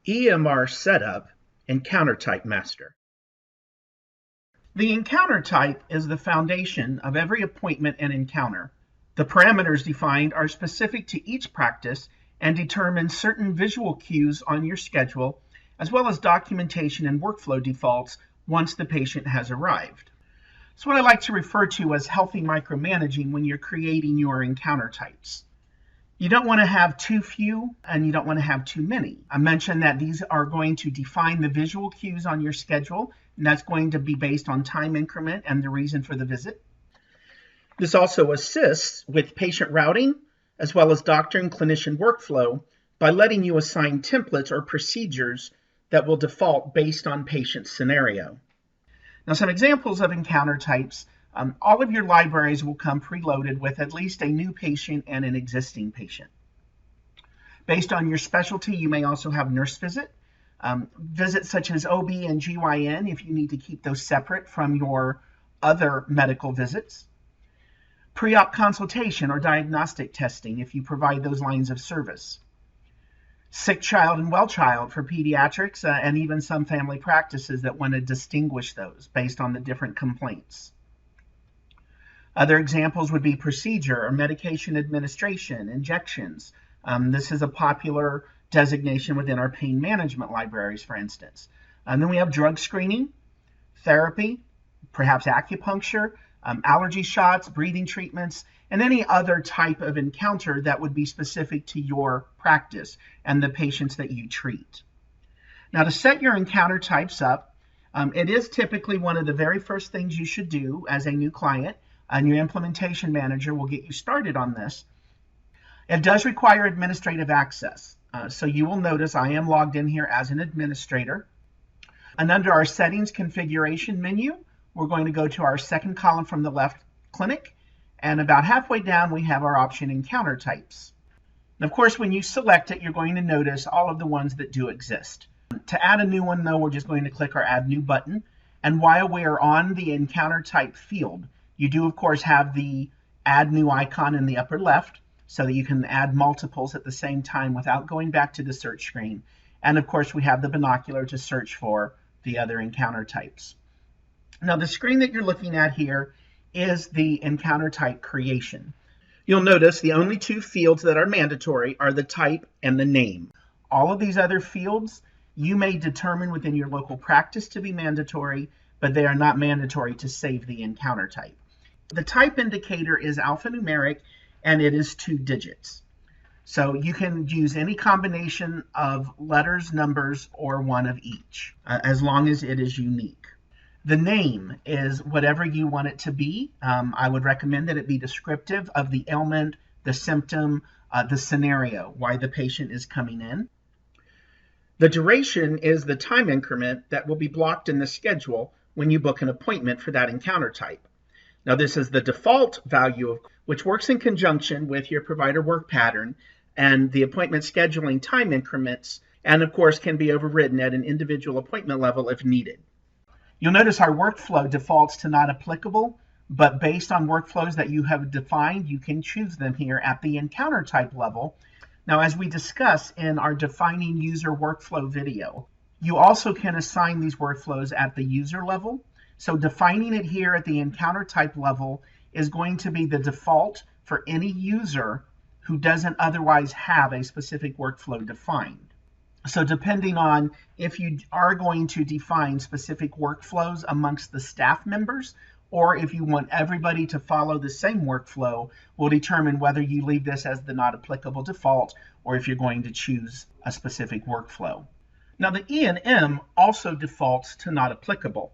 EMR Setup Encounter Type Master. The encounter type is the foundation of every appointment and encounter. The parameters defined are specific to each practice and determine certain visual cues on your schedule, as well as documentation and workflow defaults once the patient has arrived. It's what I like to refer to as healthy micromanaging when you're creating your encounter types. You don't want to have too few and you don't want to have too many. I mentioned that these are going to define the visual cues on your schedule, and that's going to be based on time increment and the reason for the visit. This also assists with patient routing as well as doctor and clinician workflow by letting you assign templates or procedures that will default based on patient scenario. Now, some examples of encounter types. All of your libraries will come preloaded with at least a new patient and an existing patient. Based on your specialty, you may also have nurse visit. Visits such as OB and GYN if you need to keep those separate from your other medical visits. Pre-op consultation or diagnostic testing if you provide those lines of service. Sick child and well child for pediatrics and even some family practices that want to distinguish those based on the different complaints. Other examples would be procedure or medication administration, injections. This is a popular designation within our pain management libraries, for instance. Then we have drug screening, therapy, perhaps acupuncture, allergy shots, breathing treatments, and any other type of encounter that would be specific to your practice and the patients that you treat. Now, to set your encounter types up, it is typically one of the very first things you should do as a new client, and your implementation manager will get you started on this. It does require administrative access. So you will notice I am logged in here as an administrator. And under our settings configuration menu, we're going to go to our second column from the left, clinic. And about halfway down, we have our option encounter types. And of course, when you select it, you're going to notice all of the ones that do exist. To add a new one, though, we're just going to click our Add New button. And while we're on the encounter type field, you do, of course, have the Add New icon in the upper left so that you can add multiples at the same time without going back to the search screen. And, of course, we have the binocular to search for the other encounter types. Now, the screen that you're looking at here is the encounter type creation. You'll notice the only two fields that are mandatory are the type and the name. All of these other fields you may determine within your local practice to be mandatory, but they are not mandatory to save the encounter type. The type indicator is alphanumeric and it is 2 digits. So you can use any combination of letters, numbers, or one of each, as long as it is unique. The name is whatever you want it to be. I would recommend that it be descriptive of the ailment, the symptom, the scenario, why the patient is coming in. The duration is the time increment that will be blocked in the schedule when you book an appointment for that encounter type. Now, this is the default value, which works in conjunction with your provider work pattern and the appointment scheduling time increments, and of course can be overridden at an individual appointment level if needed. You'll notice our workflow defaults to not applicable, but based on workflows that you have defined, you can choose them here at the encounter type level. Now, as we discuss in our defining user workflow video, you also can assign these workflows at the user level. So defining it here at the encounter type level is going to be the default for any user who doesn't otherwise have a specific workflow defined. So depending on if you are going to define specific workflows amongst the staff members, or if you want everybody to follow the same workflow, will determine whether you leave this as the not applicable default, or if you're going to choose a specific workflow. Now, the E&M also defaults to not applicable,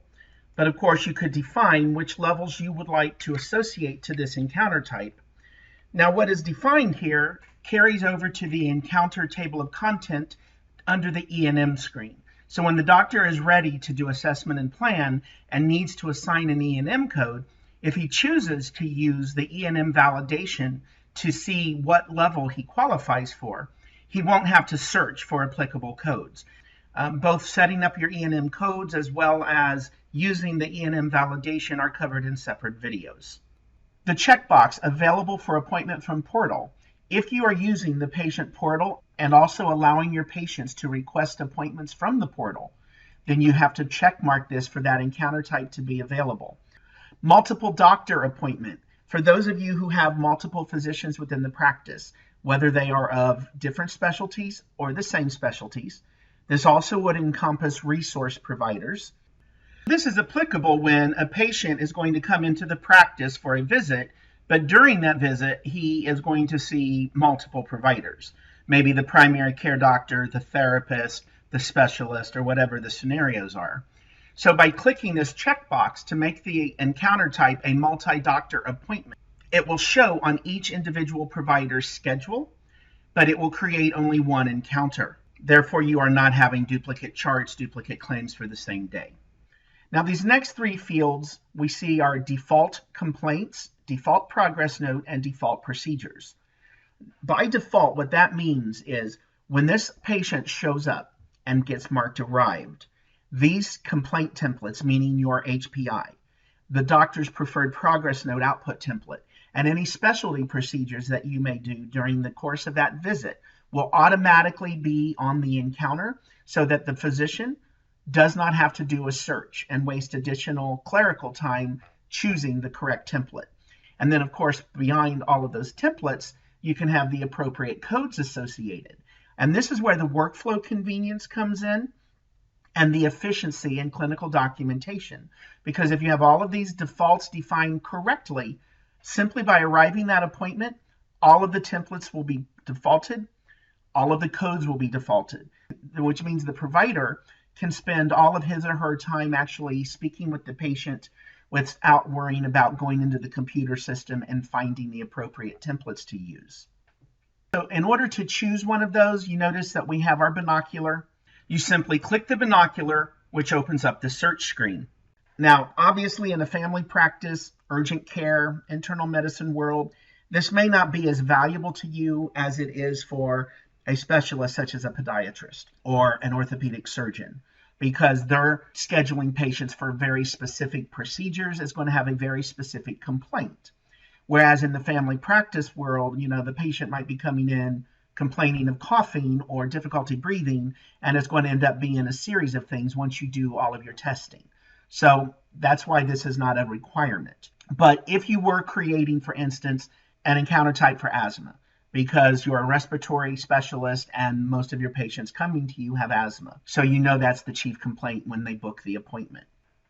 but of course you could define which levels you would like to associate to this encounter type. Now, what is defined here carries over to the encounter table of content under the E&M screen. So when the doctor is ready to do assessment and plan and needs to assign an E&M code, if he chooses to use the E&M validation to see what level he qualifies for, he won't have to search for applicable codes. Both setting up your E&M codes as well as using the E&M validation are covered in separate videos. The checkbox available for appointment from portal If you are using the patient portal and also allowing your patients to request appointments from the portal, then you have to check mark this for that encounter type to be available. Multiple doctor appointment. For those of you who have multiple physicians within the practice, whether they are of different specialties or the same specialties, this also would encompass resource providers. This is applicable when a patient is going to come into the practice for a visit, but during that visit, he is going to see multiple providers, maybe the primary care doctor, the therapist, the specialist, or whatever the scenarios are. So by clicking this checkbox to make the encounter type a multi-doctor appointment, it will show on each individual provider's schedule, but it will create only one encounter. Therefore, you are not having duplicate charts, duplicate claims for the same day. Now, these next three fields we see are default complaints, default progress note, and default procedures. By default, what that means is when this patient shows up and gets marked arrived, these complaint templates, meaning your HPI, the doctor's preferred progress note output template, and any specialty procedures that you may do during the course of that visit will automatically be on the encounter so that the physician does not have to do a search and waste additional clerical time choosing the correct template. And then, of course, behind all of those templates, you can have the appropriate codes associated. And this is where the workflow convenience comes in and the efficiency in clinical documentation. Because if you have all of these defaults defined correctly, simply by arriving that appointment, all of the templates will be defaulted, all of the codes will be defaulted, which means the provider can spend all of his or her time actually speaking with the patient without worrying about going into the computer system and finding the appropriate templates to use. So in order to choose one of those, you notice that we have our binocular. You simply click the binocular, which opens up the search screen. Now, obviously in a family practice, urgent care, internal medicine world, this may not be as valuable to you as it is for a specialist such as a podiatrist or an orthopedic surgeon, because they're scheduling patients for very specific procedures is going to have a very specific complaint. Whereas in the family practice world, the patient might be coming in complaining of coughing or difficulty breathing, and it's going to end up being a series of things once you do all of your testing. So that's why this is not a requirement. But if you were creating, for instance, an encounter type for asthma, because you're a respiratory specialist and most of your patients coming to you have asthma, so that's the chief complaint when they book the appointment.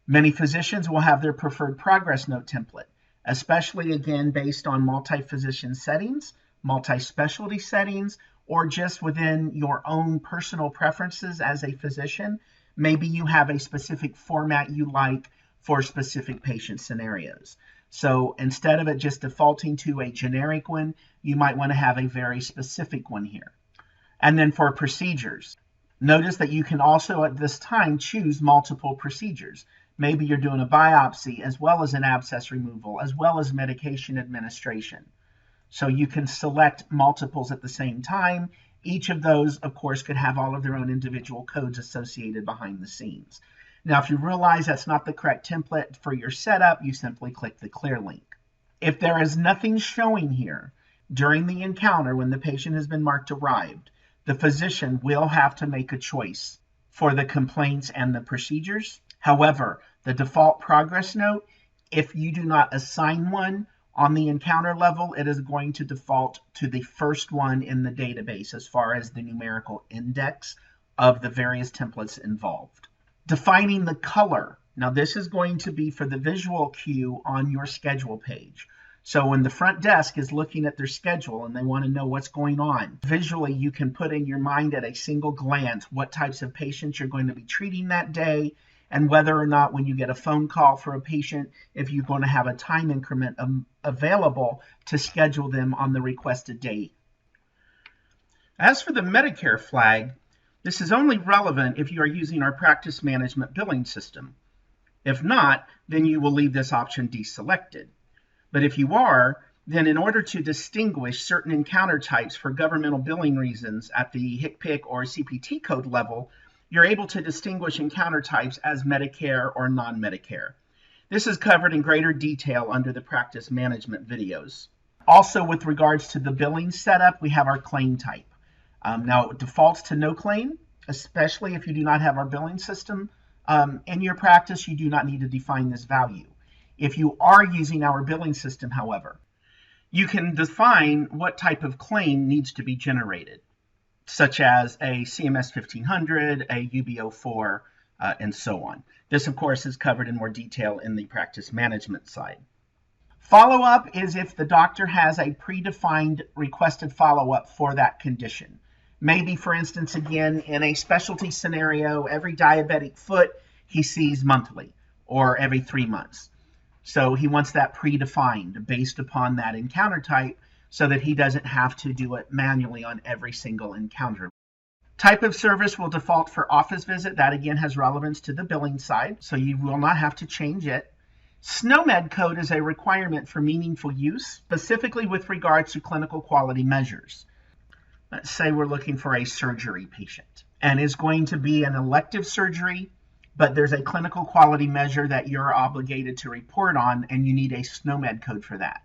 Many physicians will have their preferred progress note template, especially again based on multi-physician settings, multi-specialty settings, or just within your own personal preferences as a physician. Maybe you have a specific format you like for specific patient scenarios. So instead of it just defaulting to a generic one, you might want to have a very specific one here. And then for procedures, notice that you can also at this time choose multiple procedures. Maybe you're doing a biopsy as well as an abscess removal, as well as medication administration. So you can select multiples at the same time. Each of those, of course, could have all of their own individual codes associated behind the scenes. Now, if you realize that's not the correct template for your setup, you simply click the clear link. If there is nothing showing here during the encounter when the patient has been marked arrived, the physician will have to make a choice for the complaints and the procedures. However, the default progress note, if you do not assign one on the encounter level, it is going to default to the first one in the database as far as the numerical index of the various templates involved. Defining the color. Now this is going to be for the visual cue on your schedule page. So when the front desk is looking at their schedule and they want to know what's going on, visually you can put in your mind at a single glance what types of patients you're going to be treating that day, and whether or not when you get a phone call for a patient, if you're going to have a time increment available to schedule them on the requested date. As for the Medicare flag, this is only relevant if you are using our practice management billing system. If not, then you will leave this option deselected. But if you are, then in order to distinguish certain encounter types for governmental billing reasons at the HCPCS or CPT code level, you're able to distinguish encounter types as Medicare or non-Medicare. This is covered in greater detail under the practice management videos. Also, with regards to the billing setup, we have our claim type. Now, it defaults to no claim, especially if you do not have our billing system. In your practice, you do not need to define this value. If you are using our billing system, however, you can define what type of claim needs to be generated, such as a CMS 1500, a UB04, and so on. This, of course, is covered in more detail in the practice management side. Follow-up is if the doctor has a predefined requested follow-up for that condition. Maybe, for instance, again, in a specialty scenario, every diabetic foot he sees monthly or every 3 months. So he wants that predefined based upon that encounter type so that he doesn't have to do it manually on every single encounter. Type of service will default for office visit. That, again, has relevance to the billing side, so you will not have to change it. SNOMED code is a requirement for meaningful use, specifically with regards to clinical quality measures. Let's say we're looking for a surgery patient, and it's going to be an elective surgery, but there's a clinical quality measure that you're obligated to report on, and you need a SNOMED code for that.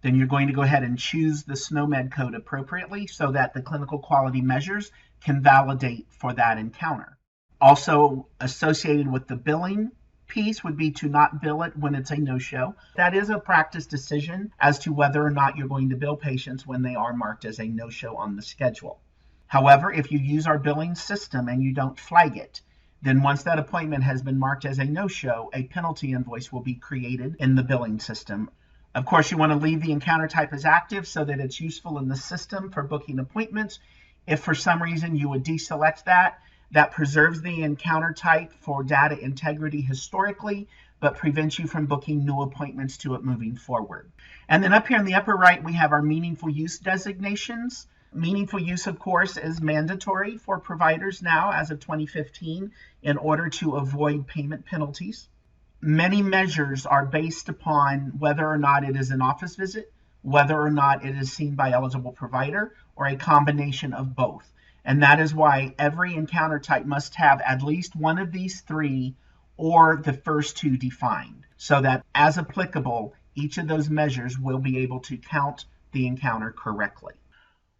Then you're going to go ahead and choose the SNOMED code appropriately so that the clinical quality measures can validate for that encounter. Also associated with the billing piece would be to not bill it when it's a no-show. That is a practice decision as to whether or not you're going to bill patients when they are marked as a no-show on the schedule. However, if you use our billing system and you don't flag it, then once that appointment has been marked as a no-show, a penalty invoice will be created in the billing system. Of course, you want to leave the encounter type as active so that it's useful in the system for booking appointments. If for some reason you would deselect that, that preserves the encounter type for data integrity historically, but prevents you from booking new appointments to it moving forward. And then up here in the upper right, we have our meaningful use designations. Meaningful use, of course, is mandatory for providers now as of 2015 in order to avoid payment penalties. Many measures are based upon whether or not it is an office visit, whether or not it is seen by eligible provider, or a combination of both. And that is why every encounter type must have at least one of these three or the first two defined, so that as applicable, each of those measures will be able to count the encounter correctly.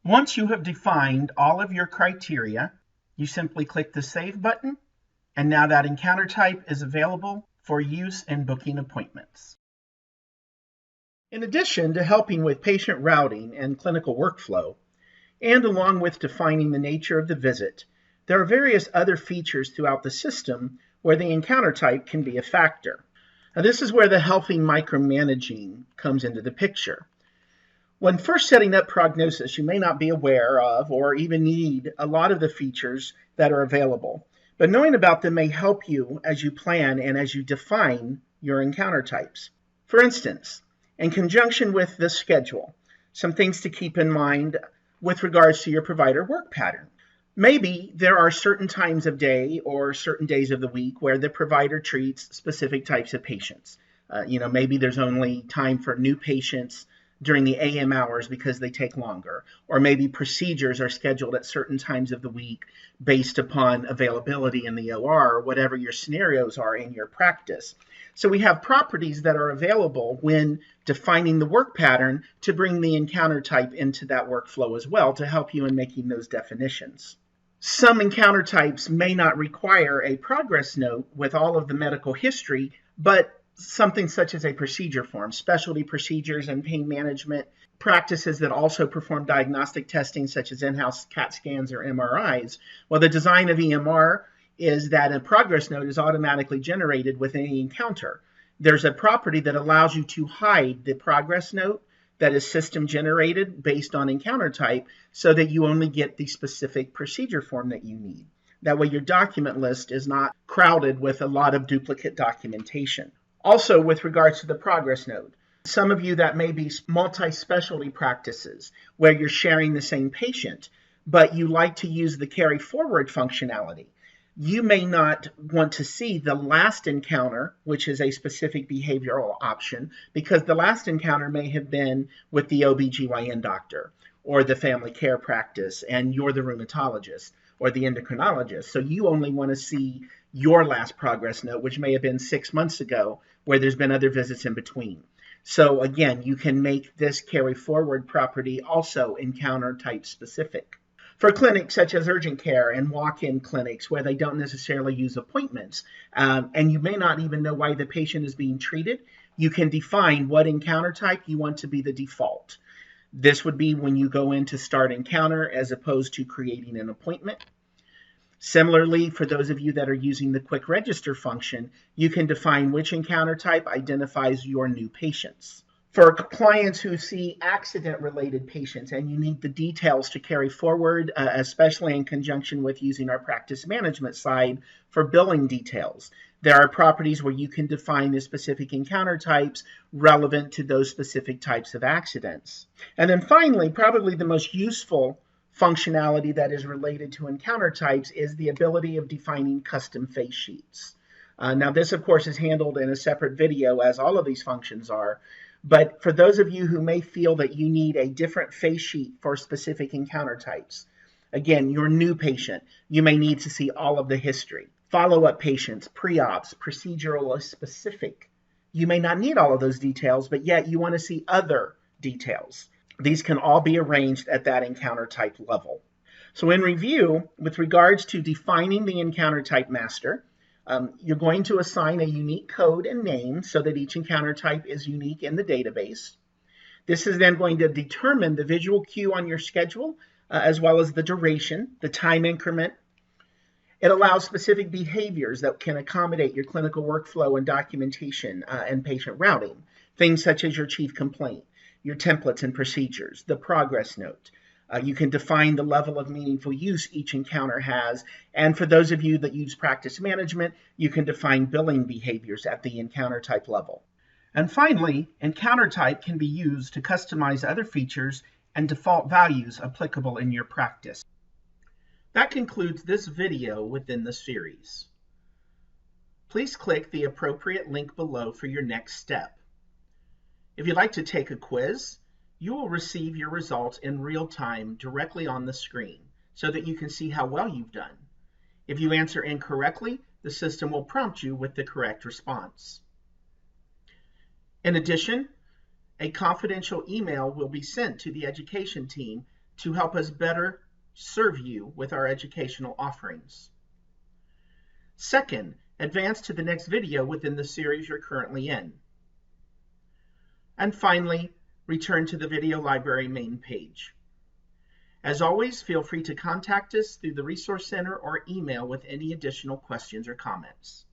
Once you have defined all of your criteria, you simply click the Save button, and now that encounter type is available for use in booking appointments. In addition to helping with patient routing and clinical workflow, and along with defining the nature of the visit, there are various other features throughout the system where the encounter type can be a factor. Now, this is where the healthy micromanaging comes into the picture. When first setting up prognosis, you may not be aware of or even need a lot of the features that are available, but knowing about them may help you as you plan and as you define your encounter types. For instance, in conjunction with the schedule, some things to keep in mind with regards to your provider work pattern. Maybe there are certain times of day or certain days of the week where the provider treats specific types of patients. Maybe there's only time for new patients during the AM hours because they take longer, or maybe procedures are scheduled at certain times of the week based upon availability in the OR, or whatever your scenarios are in your practice. So we have properties that are available when defining the work pattern to bring the encounter type into that workflow as well to help you in making those definitions. Some encounter types may not require a progress note with all of the medical history, but something such as a procedure form, specialty procedures and pain management practices that also perform diagnostic testing such as in-house CAT scans or MRIs. Well, the design of EMR is that a progress note is automatically generated with any encounter. There's a property that allows you to hide the progress note that is system generated based on encounter type so that you only get the specific procedure form that you need. That way your document list is not crowded with a lot of duplicate documentation. Also, with regards to the progress note, some of you that may be multi-specialty practices where you're sharing the same patient, but you like to use the carry forward functionality. You may not want to see the last encounter, which is a specific behavioral option, because the last encounter may have been with the OBGYN doctor or the family care practice, and you're the rheumatologist or the endocrinologist. So you only want to see your last progress note, which may have been 6 months ago, where there's been other visits in between. So again, you can make this carry forward property also encounter type specific. For clinics such as urgent care and walk-in clinics where they don't necessarily use appointments, and you may not even know why the patient is being treated, you can define what encounter type you want to be the default. This would be when you go in to start encounter as opposed to creating an appointment. Similarly, for those of you that are using the quick register function, you can define which encounter type identifies your new patients. For clients who see accident-related patients and you need the details to carry forward, especially in conjunction with using our practice management side for billing details, there are properties where you can define the specific encounter types relevant to those specific types of accidents. And then finally, probably the most useful functionality that is related to encounter types is the ability of defining custom face sheets. Now this, of course, is handled in a separate video, as all of these functions are. But for those of you who may feel that you need a different face sheet for specific encounter types, again, your new patient, you may need to see all of the history. Follow-up patients, pre-ops, procedural specific. You may not need all of those details, but yet you want to see other details. These can all be arranged at that encounter type level. So in review, with regards to defining the encounter type master, you're going to assign a unique code and name so that each encounter type is unique in the database. This is then going to determine the visual cue on your schedule, as well as the duration, the time increment. It allows specific behaviors that can accommodate your clinical workflow and documentation and patient routing, things such as your chief complaint, your templates and procedures, the progress note. You can define the level of meaningful use each encounter has. And for those of you that use practice management, you can define billing behaviors at the encounter type level. And finally, encounter type can be used to customize other features and default values applicable in your practice. That concludes this video within the series. Please click the appropriate link below for your next step. If you'd like to take a quiz, you will receive your results in real time directly on the screen so that you can see how well you've done. If you answer incorrectly, the system will prompt you with the correct response. In addition, a confidential email will be sent to the education team to help us better serve you with our educational offerings. Second, advance to the next video within the series you're currently in. And finally, return to the video library main page. As always, feel free to contact us through the Resource Center or email with any additional questions or comments.